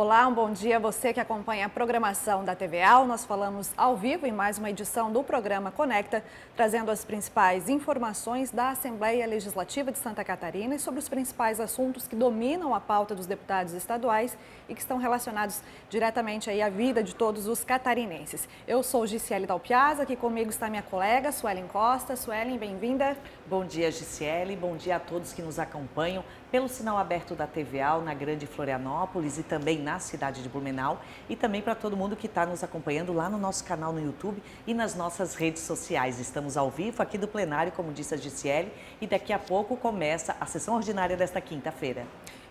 Olá, um bom dia a você que acompanha a programação da TVA. Nós falamos ao vivo em mais uma edição do programa Conecta, trazendo as principais informações da Assembleia Legislativa de Santa Catarina e sobre os principais assuntos que dominam a pauta dos deputados estaduais e que estão relacionados diretamente aí à vida de todos os catarinenses. Eu sou Giciele Dalpiazza, aqui comigo está minha colega Suelen Costa. Suelen, bem-vinda. Bom dia, Giciele. Bom dia a todos que nos acompanham pelo sinal aberto da TVA na Grande Florianópolis e também na cidade de Blumenau, e também para todo mundo que está nos acompanhando lá no nosso canal no YouTube e nas nossas redes sociais. Estamos ao vivo aqui do plenário, como disse a Giciele, e daqui a pouco começa a sessão ordinária desta quinta-feira.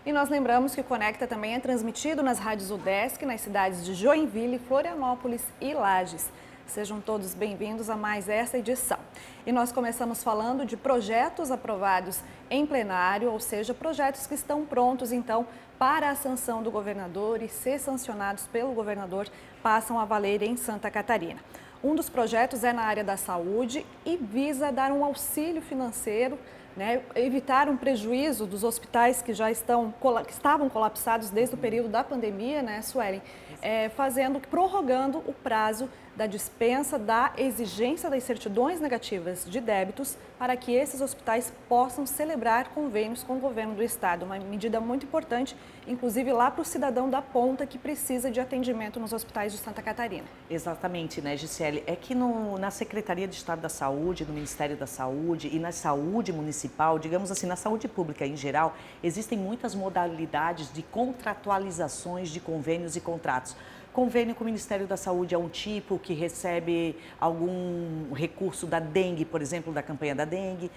E nós lembramos que o Conecta também é transmitido nas rádios UDESC, nas cidades de Joinville, Florianópolis e Lages. Sejam todos bem-vindos a mais essa edição. E nós começamos falando de projetos aprovados em plenário, ou seja, projetos que estão prontos, então, para a sanção do governador e ser sancionados pelo governador, passam a valer em Santa Catarina. Um dos projetos é na área da saúde e visa dar um auxílio financeiro, evitar um prejuízo dos hospitais que já estavam colapsados desde o período da pandemia, Suelen, prorrogando o prazo da dispensa da exigência das certidões negativas de débitos para que esses hospitais possam celebrar convênios com o governo do estado. Uma medida muito importante, inclusive lá para o cidadão da ponta que precisa de atendimento nos hospitais de Santa Catarina. Exatamente, Giciele? É que na Secretaria de Estado da Saúde, no Ministério da Saúde e na saúde municipal, digamos assim, na saúde pública em geral, existem muitas modalidades de contratualizações de convênios e contratos. Convênio com o Ministério da Saúde é um tipo que recebe algum recurso da dengue, por exemplo, da campanha da dengue.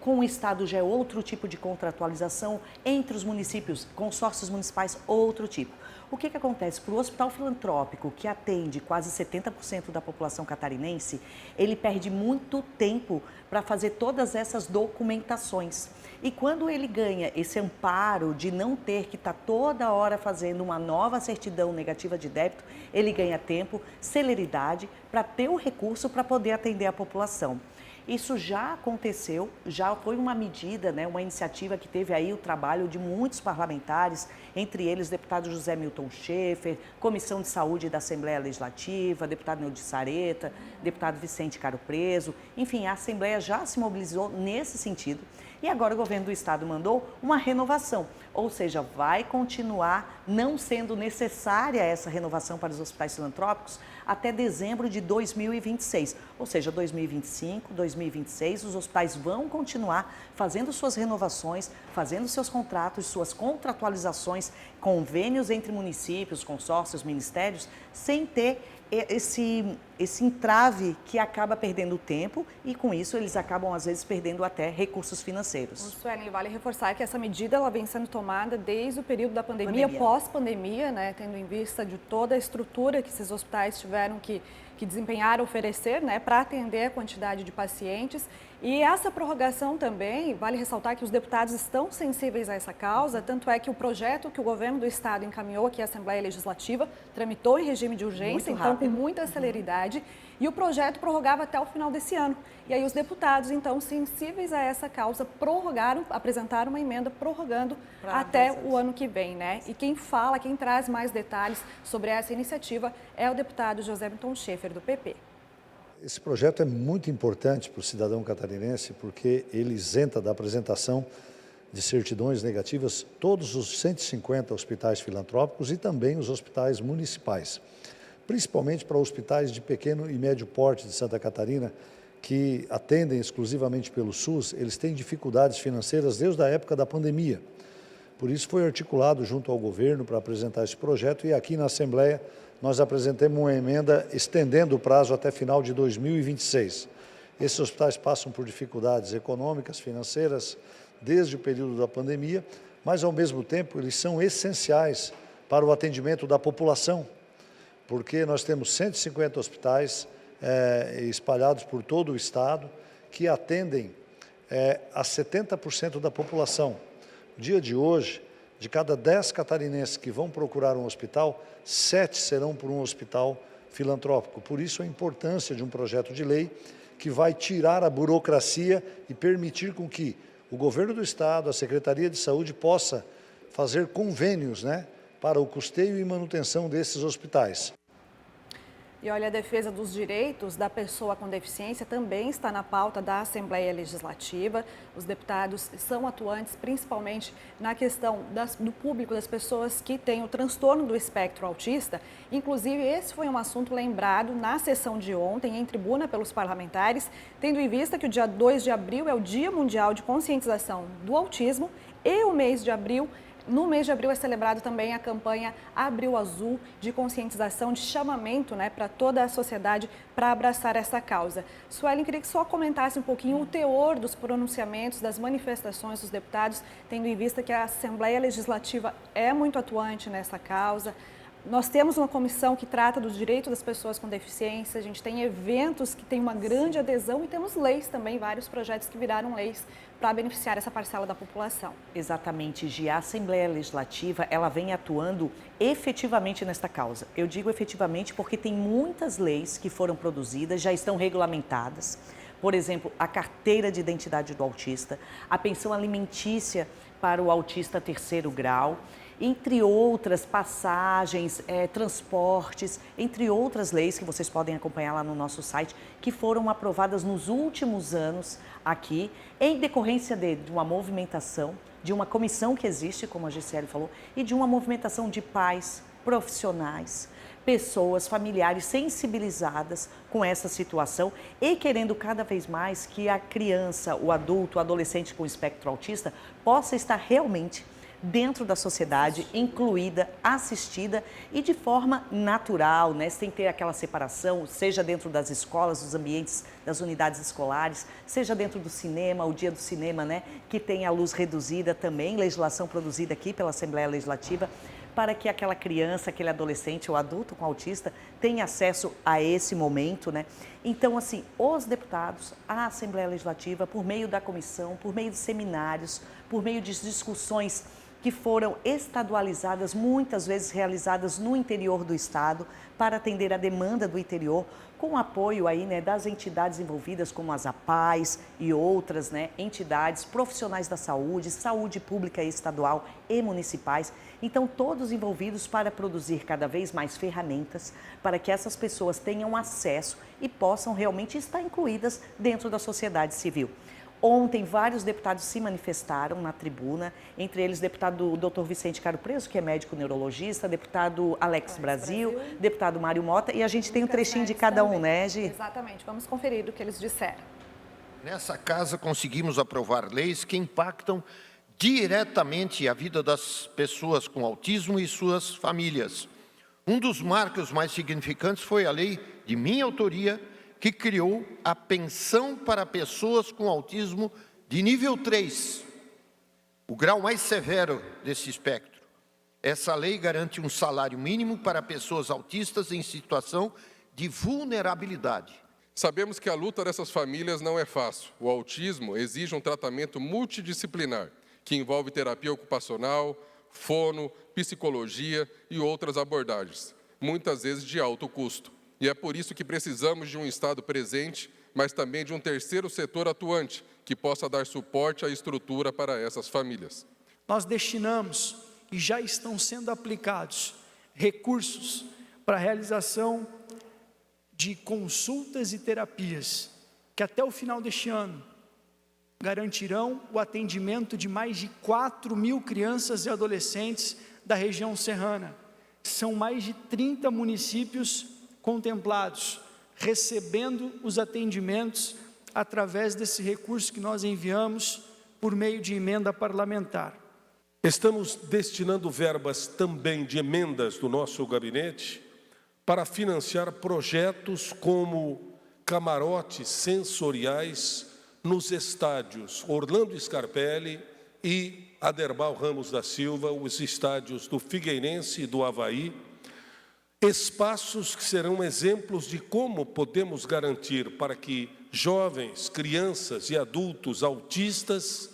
Com o Estado já é outro tipo de contratualização. Entre os municípios, consórcios municipais, outro tipo. O que acontece? Para o Hospital Filantrópico, que atende quase 70% da população catarinense, ele perde muito tempo para fazer todas essas documentações. E quando ele ganha esse amparo de não ter que estar toda hora fazendo uma nova certidão negativa de débito, ele ganha tempo, celeridade para ter o recurso para poder atender a população. Isso já aconteceu, já foi uma medida, uma iniciativa que teve aí o trabalho de muitos parlamentares, entre eles o deputado José Milton Schaefer, Comissão de Saúde da Assembleia Legislativa, deputado Neudir Sareta, deputado Vicente Caro Preso. Enfim, a Assembleia já se mobilizou nesse sentido e agora o governo do estado mandou uma renovação, ou seja, vai continuar não sendo necessária essa renovação para os hospitais filantrópicos até dezembro de 2026, ou seja, 2025, 2026, os hospitais vão continuar fazendo suas renovações, fazendo seus contratos, suas contratualizações, convênios entre municípios, consórcios, ministérios, sem ter esse entrave que acaba perdendo tempo e, com isso, eles acabam, às vezes, perdendo até recursos financeiros. Suelen, vale reforçar que essa medida ela vem sendo tomada desde o período da pandemia. Pós-pandemia, tendo em vista de toda a estrutura que esses hospitais tiveram que desempenhar, oferecer, para atender a quantidade de pacientes. E essa prorrogação também, vale ressaltar que os deputados estão sensíveis a essa causa, tanto é que o projeto que o governo do estado encaminhou aqui à Assembleia Legislativa tramitou em regime de urgência, então com muita celeridade, e o projeto prorrogava até o final desse ano. E aí os deputados, então, sensíveis a essa causa, apresentaram uma emenda prorrogando até o ano que vem, E quem traz mais detalhes sobre essa iniciativa é o deputado José Milton Schaefer, do PP. Esse projeto é muito importante para o cidadão catarinense porque ele isenta da apresentação de certidões negativas todos os 150 hospitais filantrópicos e também os hospitais municipais, principalmente para hospitais de pequeno e médio porte de Santa Catarina, que atendem exclusivamente pelo SUS. Eles têm dificuldades financeiras desde a época da pandemia. Por isso foi articulado junto ao governo para apresentar esse projeto e aqui na Assembleia nós apresentamos uma emenda estendendo o prazo até final de 2026. Esses hospitais passam por dificuldades econômicas, financeiras, desde o período da pandemia, mas ao mesmo tempo eles são essenciais para o atendimento da população, porque nós temos 150 hospitais espalhados por todo o estado que atendem a 70% da população. No dia de hoje, de cada 10 catarinenses que vão procurar um hospital, 7 serão por um hospital filantrópico. Por isso a importância de um projeto de lei que vai tirar a burocracia e permitir com que o governo do estado, a Secretaria de Saúde possa fazer convênios, para o custeio e manutenção desses hospitais. E olha, a defesa dos direitos da pessoa com deficiência também está na pauta da Assembleia Legislativa. Os deputados são atuantes principalmente na questão do público, das pessoas que têm o transtorno do espectro autista. Inclusive, esse foi um assunto lembrado na sessão de ontem em tribuna pelos parlamentares, tendo em vista que o dia 2 de abril é o Dia Mundial de Conscientização do Autismo e o mês de abril. No mês de abril é celebrado também a campanha Abril Azul, de conscientização, de chamamento, para toda a sociedade para abraçar essa causa. Suelen, queria que só comentasse um pouquinho o teor dos pronunciamentos, das manifestações dos deputados, tendo em vista que a Assembleia Legislativa é muito atuante nessa causa. Nós temos uma comissão que trata dos direitos das pessoas com deficiência, a gente tem eventos que têm uma grande adesão e temos leis também, vários projetos que viraram leis para beneficiar essa parcela da população. Exatamente, Gi. A Assembleia Legislativa, ela vem atuando efetivamente nesta causa. Eu digo efetivamente porque tem muitas leis que foram produzidas, já estão regulamentadas. Por exemplo, a carteira de identidade do autista, a pensão alimentícia para o autista terceiro grau, entre outras passagens, transportes, entre outras leis que vocês podem acompanhar lá no nosso site, que foram aprovadas nos últimos anos aqui, em decorrência de uma movimentação, de uma comissão que existe, como a Gisele falou, e de uma movimentação de pais, profissionais, pessoas, familiares sensibilizadas com essa situação e querendo cada vez mais que a criança, o adulto, o adolescente com espectro autista possa estar realmente dentro da sociedade, incluída, assistida e de forma natural, sem ter aquela separação, seja dentro das escolas, dos ambientes, das unidades escolares, seja dentro do cinema, o dia do cinema, que tem a luz reduzida também, legislação produzida aqui pela Assembleia Legislativa, para que aquela criança, aquele adolescente ou adulto com autista tenha acesso a esse momento, Então, assim, os deputados, a Assembleia Legislativa, por meio da comissão, por meio de seminários, por meio de discussões que foram estadualizadas, muitas vezes realizadas no interior do estado, para atender a demanda do interior, com apoio aí, das entidades envolvidas, como as APAES e outras entidades, profissionais da saúde, saúde pública estadual e municipais. Então, todos envolvidos para produzir cada vez mais ferramentas para que essas pessoas tenham acesso e possam realmente estar incluídas dentro da sociedade civil. Ontem, vários deputados se manifestaram na tribuna, entre eles o deputado Dr. Vicente Caro Preso, que é médico neurologista, deputado Alex Brasil, deputado Mário Mota, e a gente tem um trechinho de cada um, Gi? Exatamente, vamos conferir o que eles disseram. Nessa casa conseguimos aprovar leis que impactam diretamente a vida das pessoas com autismo e suas famílias. Um dos marcos mais significantes foi a lei de minha autoria, que criou a pensão para pessoas com autismo de nível 3, o grau mais severo desse espectro. Essa lei garante um salário mínimo para pessoas autistas em situação de vulnerabilidade. Sabemos que a luta dessas famílias não é fácil. O autismo exige um tratamento multidisciplinar, que envolve terapia ocupacional, fono, psicologia e outras abordagens, muitas vezes de alto custo. E é por isso que precisamos de um Estado presente, mas também de um terceiro setor atuante, que possa dar suporte à estrutura para essas famílias. Nós destinamos, e já estão sendo aplicados, recursos para a realização de consultas e terapias, que até o final deste ano garantirão o atendimento de mais de 4.000 crianças e adolescentes da região serrana. São mais de 30 municípios contemplados, recebendo os atendimentos através desse recurso que nós enviamos por meio de emenda parlamentar. Estamos destinando verbas também de emendas do nosso gabinete para financiar projetos como camarotes sensoriais nos estádios Orlando Scarpelli e Aderbal Ramos da Silva, os estádios do Figueirense e do Avaí, espaços que serão exemplos de como podemos garantir para que jovens, crianças e adultos autistas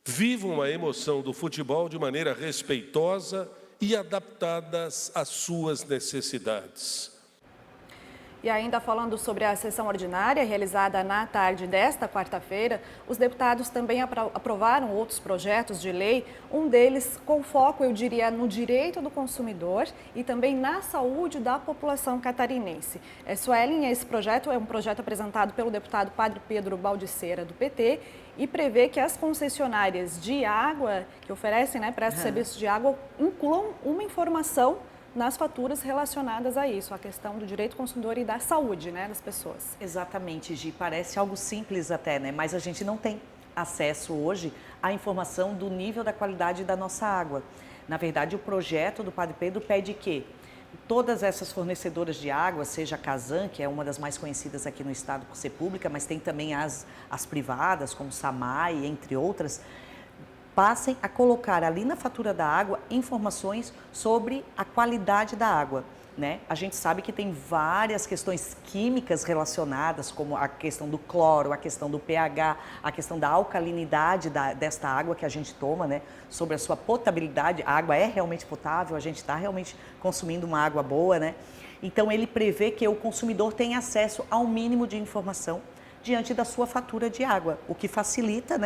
vivam a emoção do futebol de maneira respeitosa e adaptadas às suas necessidades. E ainda falando sobre a sessão ordinária realizada na tarde desta quarta-feira, os deputados também aprovaram outros projetos de lei, um deles com foco, eu diria, no direito do consumidor e também na saúde da população catarinense. Suelen, esse projeto é um projeto apresentado pelo deputado Padre Pedro Baldiceira, do PT, e prevê que as concessionárias de água, que oferecem, prestam serviço de água, incluam uma informação nas faturas relacionadas a isso, a questão do direito do consumidor e da saúde, das pessoas. Exatamente, Gi. Parece algo simples até, mas a gente não tem acesso hoje à informação do nível da qualidade da nossa água. Na verdade, o projeto do Padre Pedro pede que todas essas fornecedoras de água, seja a Casan, que é uma das mais conhecidas aqui no estado por ser pública, mas tem também as privadas, como Samai, entre outras, passem a colocar ali na fatura da água informações sobre a qualidade da água. A gente sabe que tem várias questões químicas relacionadas, como a questão do cloro, a questão do pH, a questão da alcalinidade desta água que a gente toma, sobre a sua potabilidade. A água é realmente potável, a gente está realmente consumindo uma água boa, Então, ele prevê que o consumidor tenha acesso ao mínimo de informação diante da sua fatura de água, o que facilita,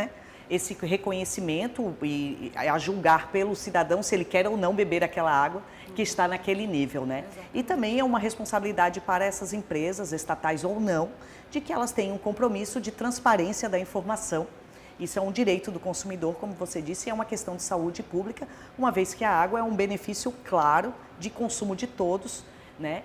esse reconhecimento e a julgar pelo cidadão se ele quer ou não beber aquela água que está naquele nível, E também é uma responsabilidade para essas empresas, estatais ou não, de que elas tenham um compromisso de transparência da informação. Isso é um direito do consumidor, como você disse, e é uma questão de saúde pública, uma vez que a água é um benefício claro de consumo de todos,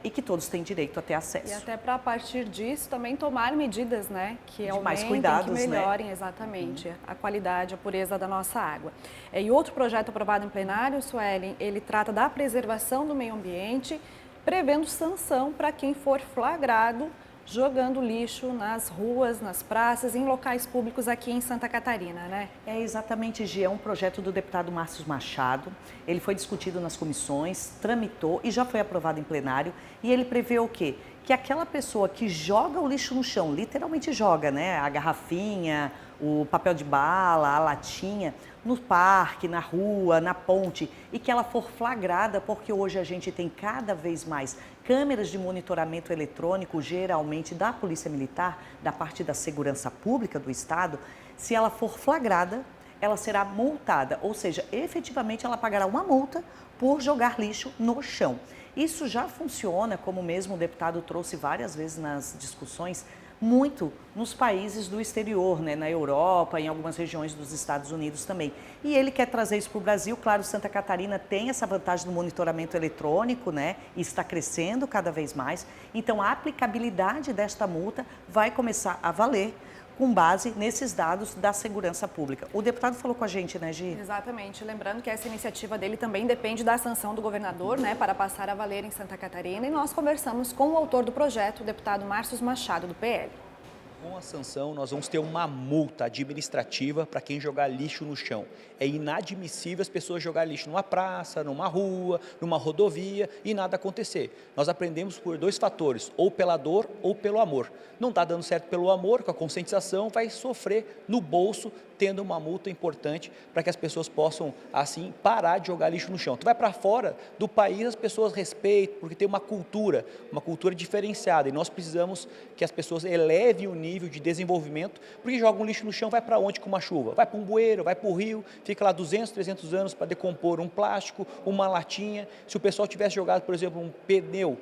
e que todos têm direito a ter acesso. E até para, a partir disso, também tomar medidas, que aumentem, mais cuidados, que melhorem exatamente a qualidade, a pureza da nossa água. E outro projeto aprovado em plenário, Suelen, ele trata da preservação do meio ambiente, prevendo sanção para quem for flagrado jogando lixo nas ruas, nas praças, em locais públicos aqui em Santa Catarina, É exatamente, Gi, é um projeto do deputado Márcio Machado. Ele foi discutido nas comissões, tramitou e já foi aprovado em plenário. E ele prevê o quê? Que aquela pessoa que joga o lixo no chão, literalmente joga, a garrafinha, o papel de bala, a latinha, no parque, na rua, na ponte, e que ela for flagrada, porque hoje a gente tem cada vez mais câmeras de monitoramento eletrônico, geralmente da Polícia Militar, da parte da Segurança Pública do Estado. Se ela for flagrada, ela será multada, ou seja, efetivamente ela pagará uma multa por jogar lixo no chão. Isso já funciona, como mesmo o deputado trouxe várias vezes nas discussões, muito nos países do exterior, na Europa, em algumas regiões dos Estados Unidos também. E ele quer trazer isso para o Brasil. Claro, Santa Catarina tem essa vantagem do monitoramento eletrônico, e está crescendo cada vez mais. Então, a aplicabilidade desta multa vai começar a valer com base nesses dados da segurança pública. O deputado falou com a gente, Gi? Exatamente. Lembrando que essa iniciativa dele também depende da sanção do governador, para passar a valer em Santa Catarina. E nós conversamos com o autor do projeto, o deputado Márcio Machado, do PL. Com a sanção, nós vamos ter uma multa administrativa para quem jogar lixo no chão. É inadmissível as pessoas jogarem lixo numa praça, numa rua, numa rodovia e nada acontecer. Nós aprendemos por dois fatores, ou pela dor ou pelo amor. Não está dando certo pelo amor, com a conscientização, vai sofrer no bolso, tendo uma multa importante para que as pessoas possam, assim, parar de jogar lixo no chão. Tu vai para fora do país, as pessoas respeitam, porque tem uma cultura diferenciada, e nós precisamos que as pessoas elevem o nível de desenvolvimento, porque jogam lixo no chão, vai para onde com uma chuva? Vai para um bueiro, vai para o rio, fica lá 200, 300 anos para decompor um plástico, uma latinha. Se o pessoal tivesse jogado, por exemplo, um pneu,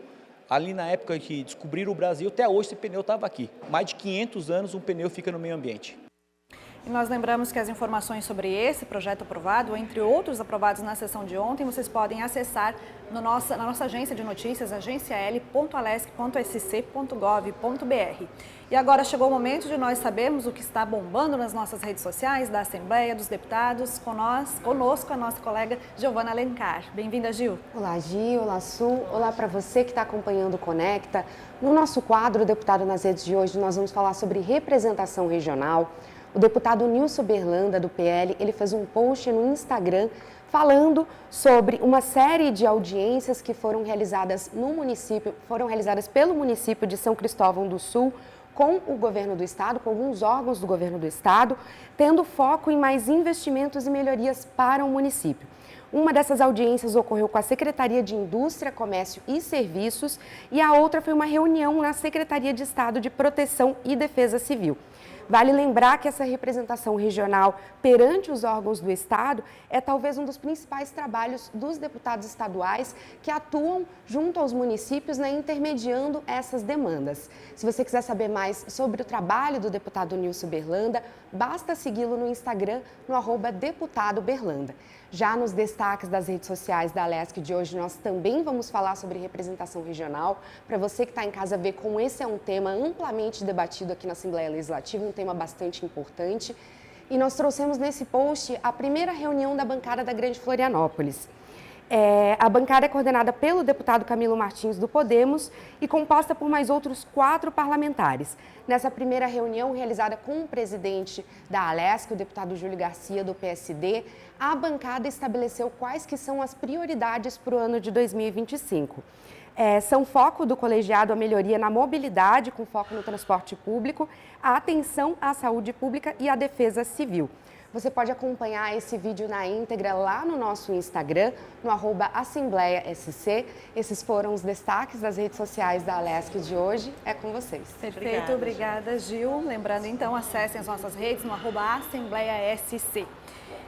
ali na época que descobriram o Brasil, até hoje esse pneu estava aqui. Mais de 500 anos um pneu fica no meio ambiente. E nós lembramos que as informações sobre esse projeto aprovado, entre outros aprovados na sessão de ontem, vocês podem acessar na nossa agência de notícias, agencial.alesc.sc.gov.br. E agora chegou o momento de nós sabermos o que está bombando nas nossas redes sociais, da Assembleia, dos deputados, conosco a nossa colega Giovana Alencar. Bem-vinda, Gil. Olá, Gil. Olá, Su. Olá para você que está acompanhando o Conecta. No nosso quadro Deputado nas Redes de hoje, nós vamos falar sobre representação regional. O deputado Nilson Berlanda, do PL, ele fez um post no Instagram falando sobre uma série de audiências que foram realizadas pelo município de São Cristóvão do Sul, com o governo do estado, com alguns órgãos do governo do estado, tendo foco em mais investimentos e melhorias para o município. Uma dessas audiências ocorreu com a Secretaria de Indústria, Comércio e Serviços e a outra foi uma reunião na Secretaria de Estado de Proteção e Defesa Civil. Vale lembrar que essa representação regional perante os órgãos do Estado é talvez um dos principais trabalhos dos deputados estaduais que atuam junto aos municípios, né, intermediando essas demandas. Se você quiser saber mais sobre o trabalho do deputado Nilson Berlanda, basta segui-lo no Instagram, no @deputadoberlanda. Já nos destaques das redes sociais da Alesc de hoje, nós também vamos falar sobre representação regional. Para você que está em casa ver como esse é um tema amplamente debatido aqui na Assembleia Legislativa, um tema bastante importante. E nós trouxemos nesse post a primeira reunião da bancada da Grande Florianópolis. A bancada é coordenada pelo deputado Camilo Martins, do Podemos, e composta por mais outros 4 parlamentares. Nessa primeira reunião, realizada com o presidente da Alesc, o deputado Júlio Garcia, do PSD, a bancada estabeleceu quais que são as prioridades para o ano de 2025. São foco do colegiado a melhoria na mobilidade, com foco no transporte público, a atenção à saúde pública e à defesa civil. Você pode acompanhar esse vídeo na íntegra lá no nosso Instagram, no @AssembleiaSC. Esses foram os destaques das redes sociais da Alesc de hoje. É com vocês. Perfeito, obrigada, Gil. Lembrando então, acessem as nossas redes no @AssembleiaSC.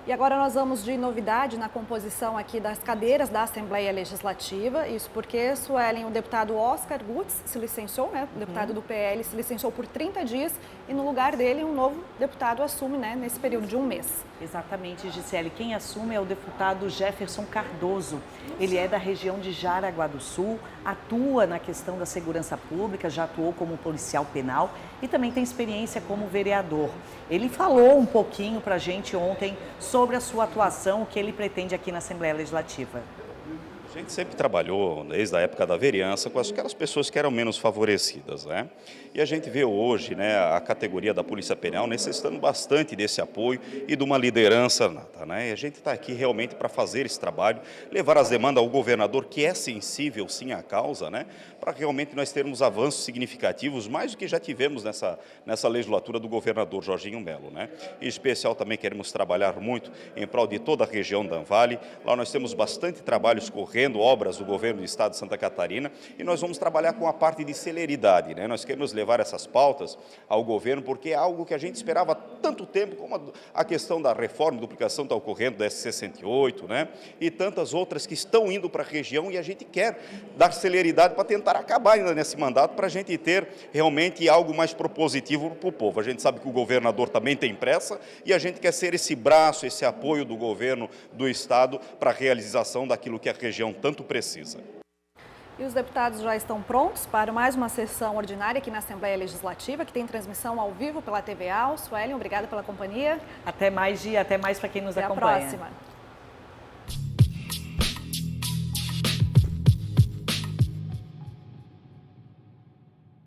E agora nós vamos de novidade na composição aqui das cadeiras da Assembleia Legislativa. Isso porque, Suelen, o deputado Oscar Gutz se licenciou, né? O deputado do PL se licenciou por 30 dias e no lugar dele um novo deputado assume, né, nesse período de um mês. Exatamente, Gisele. Quem assume é o deputado Jefferson Cardoso. Ele é da região de Jaraguá do Sul, atua na questão da segurança pública, já atuou como policial penal e também tem experiência como vereador. Ele falou um pouquinho para a gente ontem sobre a sua atuação, o que ele pretende aqui na Assembleia Legislativa. A gente sempre trabalhou, desde a época da vereança, com aquelas pessoas que eram menos favorecidas, né? E a gente vê hoje, né, a categoria da Polícia Penal necessitando bastante desse apoio e de uma liderança nata, né? E a gente está aqui realmente para fazer esse trabalho, levar as demandas ao governador, que é sensível sim à causa, né? Para realmente nós termos avanços significativos, mais do que já tivemos nessa legislatura do governador Jorginho Melo, né? Em especial também queremos trabalhar muito em prol de toda a região da Anvale. Lá nós temos bastante trabalhos correndo, obras do governo do estado de Santa Catarina, e nós vamos trabalhar com a parte de celeridade, né? Nós queremos levar essas pautas ao governo, porque é algo que a gente esperava há tanto tempo, como a questão da reforma e duplicação está ocorrendo da S68, né? E tantas outras que estão indo para a região, e a gente quer dar celeridade para tentar acabar ainda nesse mandato, para a gente ter realmente algo mais propositivo para o povo. A gente sabe que o governador também tem pressa, e a gente quer ser esse braço, esse apoio do governo do estado para a realização daquilo que a região tanto precisa. E os deputados já estão prontos para mais uma sessão ordinária aqui na Assembleia Legislativa, que tem transmissão ao vivo pela TVA. Suelen, obrigada pela companhia. Até mais, Gia, até mais para quem nos acompanha. Até a próxima.